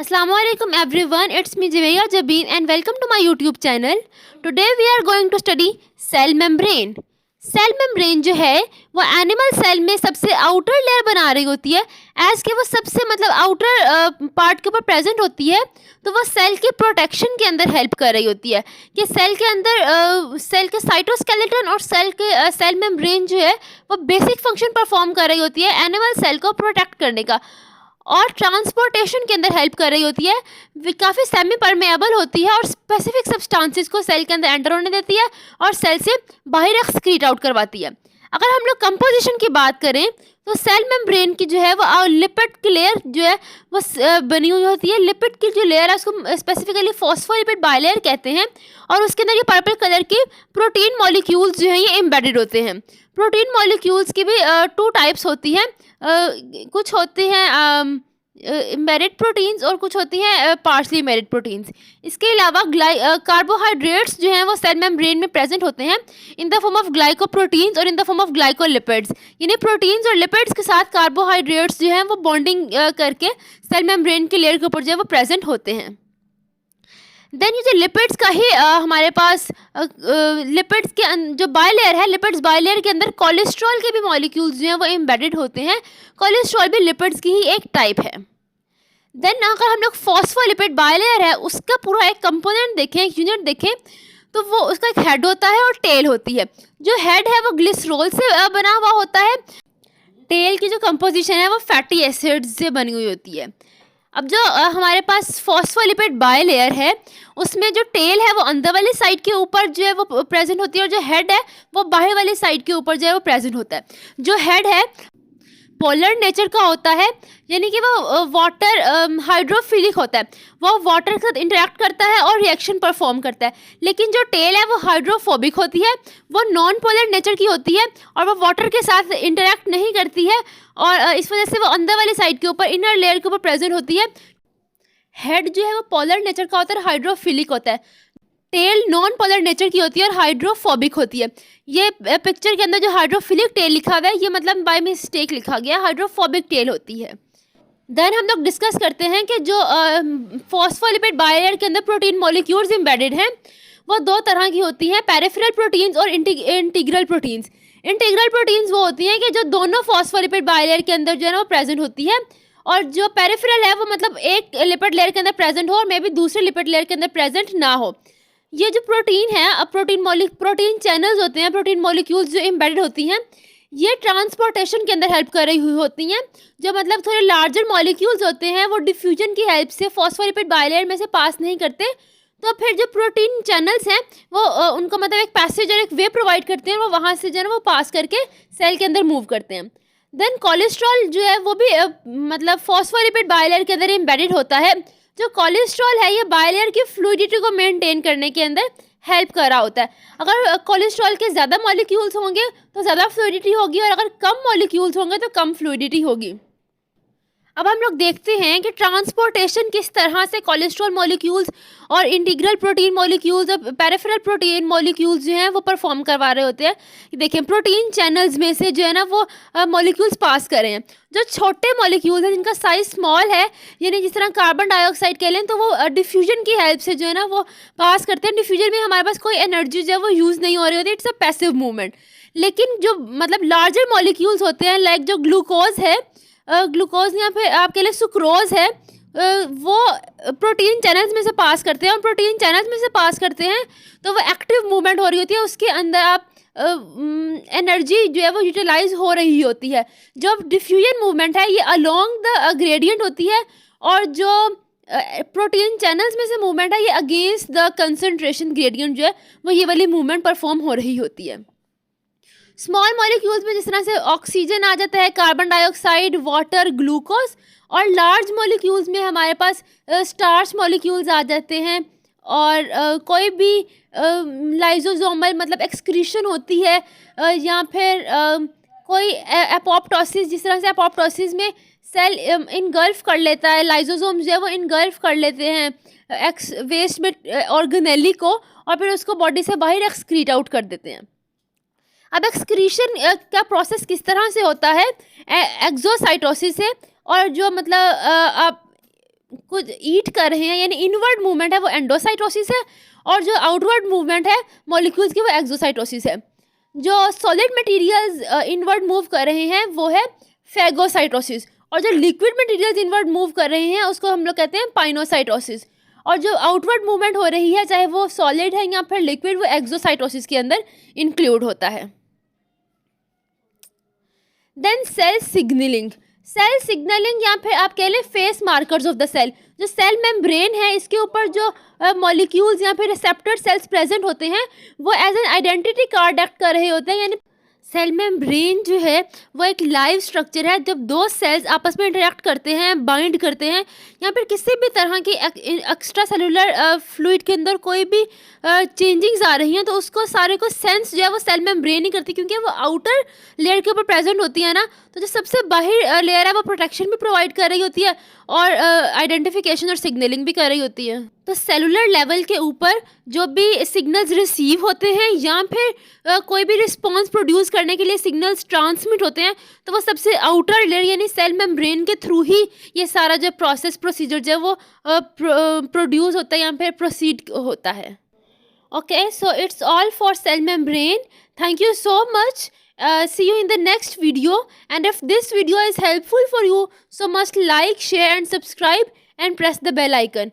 Assalamualaikum everyone, it's me Jiveya Jabin and welcome to my YouTube channel. Today we are going to study cell membrane. Cell membrane जो है वो animal cell में सबसे outer layer बना रही होती है। एज के वो सबसे मतलब आउटर पार्ट के ऊपर प्रेजेंट होती है, तो वो सेल के प्रोटेक्शन के अंदर हेल्प कर रही होती है कि सेल के अंदर सेल के साइटोस्केलेटन और सेल मेम्ब्रेन जो है वो बेसिक फंक्शन परफॉर्म कर रही होती है एनिमल सेल को प्रोटेक्ट करने का, और ट्रांसपोर्टेशन के अंदर हेल्प कर रही होती है। काफ़ी सेमी परमेएबल होती है और स्पेसिफिक सब्सटेंसेस को सेल के अंदर एंटर होने देती है और सेल से बाहर एक्सक्रीट आउट करवाती है। अगर हम लोग कंपोजिशन की बात करें तो सेल मेम्ब्रेन की जो है वो लिपिड की लेयर जो है वो बनी हुई होती है। लिपिड की जो लेयर है उसको स्पेसिफिकली फॉस्फोलिपिड बायलेयर कहते हैं, और उसके अंदर ये पर्पल कलर की प्रोटीन मॉलिक्यूल्स जो हैं ये एम्बेडेड होते हैं। प्रोटीन मॉलिक्यूल्स की भी टू टाइप्स होती हैं, कुछ होते हैं एम्बेडेड प्रोटीन्स और कुछ होती हैं पार्शली एम्बेडेड प्रोटीन्स। इसके अलावा कार्बोहाइड्रेट्स जो हैं वो सेल मेम्ब्रेन में प्रेजेंट होते हैं in the form of glycoproteins और in the form of glycolipids. यानी प्रोटीन्स और लिपिड्स के साथ कार्बोहाइड्रेट्स जो हैं वो बॉन्डिंग करके सेल मेम्ब्रेन के लेयर के ऊपर जो है वो प्रेजेंट होते हैं। देन ये जो लिपिड्स का ही हमारे पास लिपिड्स के जो बायलेयर है, लिपिड्स बायलेयर के अंदर कोलेस्ट्रॉल के भी मॉलिक्यूल्स जो हैं वो एम्बेडेड होते हैं। कोलेस्ट्रॉल भी लिपिड्स की ही एक टाइप है। देन अगर हम लोग फॉस्फोलिपिड बायलेयर है उसका पूरा एक कंपोनेंट देखें, एक यूनिट देखें, तो वो उसका एक हेड होता है और टेल होती है। जो हेड है वो ग्लिसरॉल से बना हुआ होता है। टेल की जो कंपोजिशन है वो फैटी एसिड्स से बनी हुई होती है। अब जो हमारे पास फॉस्फोलिपिड बायलेयर है उसमें जो टेल है वो अंदर वाली साइड के ऊपर जो है वो प्रेजेंट होती है और जो हेड है वो बाहर वाली साइड के ऊपर जो है वो प्रेजेंट होता है। जो हेड है पोलर नेचर का होता है, यानी कि वो वाटर हाइड्रोफिलिक होता है, वो वाटर के साथ इंटरेक्ट करता है और रिएक्शन परफॉर्म करता है। लेकिन जो टेल है वो हाइड्रोफोबिक होती है, वो नॉन पोलर नेचर की होती है और वो वाटर के साथ इंटरेक्ट नहीं करती है, और इस वजह से वो अंदर वाली साइड के ऊपर इनर लेयर के ऊपर प्रेजेंट होती है। हेड जो है वो पोलर नेचर का होता है, हाइड्रोफिलिक होता है। टेल नॉन पोलर नेचर की होती है और हाइड्रोफोबिक होती है। ये पिक्चर के अंदर जो हाइड्रोफिलिक टेल लिखा हुआ है ये मतलब बाय मिस्टेक लिखा गया, हाइड्रोफोबिक टेल होती है। देन हम लोग डिस्कस करते हैं कि जो फॉस्फोलिपिड बायलेयर के अंदर प्रोटीन मॉलिक्यूल्स एम्बेडेड हैं वो दो तरह की होती हैं, पेरिफेरल प्रोटीन्स और इंटीग्रल प्रोटीन्स। इंटीग्रल प्रोटीन्स वो होती हैं कि जो दोनों फॉस्फोलिपिड बायलेयर के अंदर जो है ना वो प्रेजेंट होती है, और जो पेरिफेरल है वो मतलब एक लिपिड लेयर के अंदर प्रेजेंट हो और मे बी दूसरे लिपिड लेयर के अंदर प्रेजेंट ना हो। ये जो प्रोटीन है, अब प्रोटीन चैनल्स होते हैं, प्रोटीन मॉलिक्यूल्स जो एम्बेडेड होती हैं, ये ट्रांसपोर्टेशन के अंदर हेल्प कर रही हुई होती हैं। जो मतलब थोड़े लार्जर मॉलिक्यूल्स होते हैं वो डिफ्यूजन की हेल्प से फॉस्फोलिपिड बायलेयर में से पास नहीं करते, तो फिर जो प्रोटीन चैनल्स हैं वो उनको मतलब एक पैसेज और एक वे प्रोवाइड करते हैं, वो वहाँ से जो है वो पास करके सेल के अंदर मूव करते हैं। देन कोलेस्ट्रॉल जो है वो भी मतलब फॉस्फोलिपिड बायलेयर के अंदर एम्बेडेड होता है। जो कोलेस्ट्रॉल है ये बायलेयर की फ्लूइडिटी को मेंटेन करने के अंदर हेल्प कर रहा होता है। अगर कोलेस्ट्रॉल के ज़्यादा मॉलिक्यूल्स होंगे तो ज़्यादा फ्लूइडिटी होगी, और अगर कम मॉलिक्यूल्स होंगे तो कम फ्लूइडिटी होगी। अब हम लोग देखते हैं कि ट्रांसपोर्टेशन किस तरह से कोलेस्ट्रॉल मॉलिक्यूल्स और इंटीग्रल प्रोटीन मॉलिक्यूल्स और पेरिफेरल प्रोटीन मॉलिक्यूल्स जो हैं वो परफॉर्म करवा रहे होते हैं। देखिए प्रोटीन चैनल्स में से जो है ना वो मॉलिक्यूल्स पास कर रहे हैं। जो छोटे मॉलिक्यूल्स हैं जिनका साइज स्मॉल है, यानी जिस तरह कार्बन डाइऑक्साइड कह लें, तो वो डिफ्यूजन की हेल्प से जो है ना वो पास करते हैं। डिफ्यूजन में हमारे पास कोई एनर्जी जो है वो यूज़ नहीं हो रही होती, इट्स अ पैसिव मूवमेंट। लेकिन जो मतलब लार्जर मॉलिक्यूल्स होते हैं लाइक जो ग्लूकोज है, ग्लूकोज या फिर आपके लिए सुक्रोज है, वो प्रोटीन चैनल्स में से पास करते हैं, और प्रोटीन चैनल्स में से पास करते हैं तो वो एक्टिव मूवमेंट हो रही होती है, उसके अंदर आप एनर्जी जो है वो यूटिलाइज हो रही होती है। जो डिफ्यूजन मूवमेंट है ये अलोंग द ग्रेडियंट होती है, और जो प्रोटीन चैनल्स में से मूवमेंट है ये अगेंस्ट द कंसंट्रेशन ग्रेडियंट जो है वो ये वाली मूवमेंट परफॉर्म हो रही होती है। स्मॉल मॉलिक्यूल्स में जिस तरह से ऑक्सीजन आ जाता है, कार्बन डाइऑक्साइड, वाटर, ग्लूकोज, और लार्ज मॉलिक्यूल्स में हमारे पास स्टार्च मॉलिक्यूल्स आ जाते हैं, और कोई भी लाइजोसोमल मतलब एक्सक्रीशन होती है, या फिर कोई एपोप्टोसिस, जिस तरह से एपोप्टोसिस में सेल इनगल्फ कर लेता है, लाइजोसोम जो है वो इनगल्फ कर लेते हैं वेस्ट में ऑर्गेनेली को, और फिर उसको बॉडी से बाहर एक्सक्रीट आउट कर देते हैं। अब एक्सक्रीशन का प्रोसेस किस तरह से होता है, एक्सोसाइटोसिस से, और जो मतलब आप कुछ ईट कर रहे हैं यानी इनवर्ड मूवमेंट है वो एंडोसाइटोसिस है, और जो आउटवर्ड मूवमेंट है मॉलिक्यूल्स की वो एक्सोसाइटोसिस है। जो सॉलिड मटेरियल्स इनवर्ड मूव कर रहे हैं वो है फैगोसाइटोसिस, और जो लिक्विड मटेरियल्स इनवर्ड मूव कर रहे हैं उसको हम लोग कहते हैं पाइनोसाइटोसिस। और जो आउटवर्ड मूवमेंट हो रही है चाहे वो सॉलिड है या फिर लिक्विड, वो एक्सोसाइटोसिस के अंदर इंक्लूड होता है। Then cell signalling. Cell signalling या फिर आप कह लें face markers of the cell. जो सेल मेम्ब्रेन है इसके ऊपर जो मॉलिक्यूल्स या फिर रिसेप्टर सेल्स प्रेजेंट होते हैं वो as an identity card act कर रहे होते हैं। यानी सेल मेम्ब्रेन जो है वो एक लाइव स्ट्रक्चर है। जब दो सेल्स आपस में इंटरेक्ट करते हैं, बाइंड करते हैं, या फिर किसी भी तरह की एक्स्ट्रा सेलुलर फ्लूइड के अंदर कोई भी चेंजिंग्स आ रही हैं तो उसको सारे को सेंस जो है वो सेल मेम्ब्रेन ही करती है, क्योंकि वो आउटर लेयर के ऊपर प्रेजेंट होती है ना। तो जो सबसे बाहर लेयर है वो प्रोटेक्शन भी प्रोवाइड कर रही होती है और आइडेंटिफिकेशन और सिग्नलिंग भी कर रही होती है। तो सेलुलर लेवल के ऊपर जो भी सिग्नल्स रिसीव होते हैं या फिर कोई भी रिस्पॉन्स प्रोड्यूस करने के लिए सिग्नल्स ट्रांसमिट होते हैं तो वो सबसे आउटर लेयर यानी सेल मेम्ब्रेन के थ्रू ही ये सारा जो प्रोसेस प्रोसीजर जो है वो प्रोड्यूस होता है या फिर प्रोसीड होता है। Okay, so it's all for sale membrane. Thank you so much. See you in the next video, and if this video is helpful for you, so must like, share and subscribe and press the bell icon.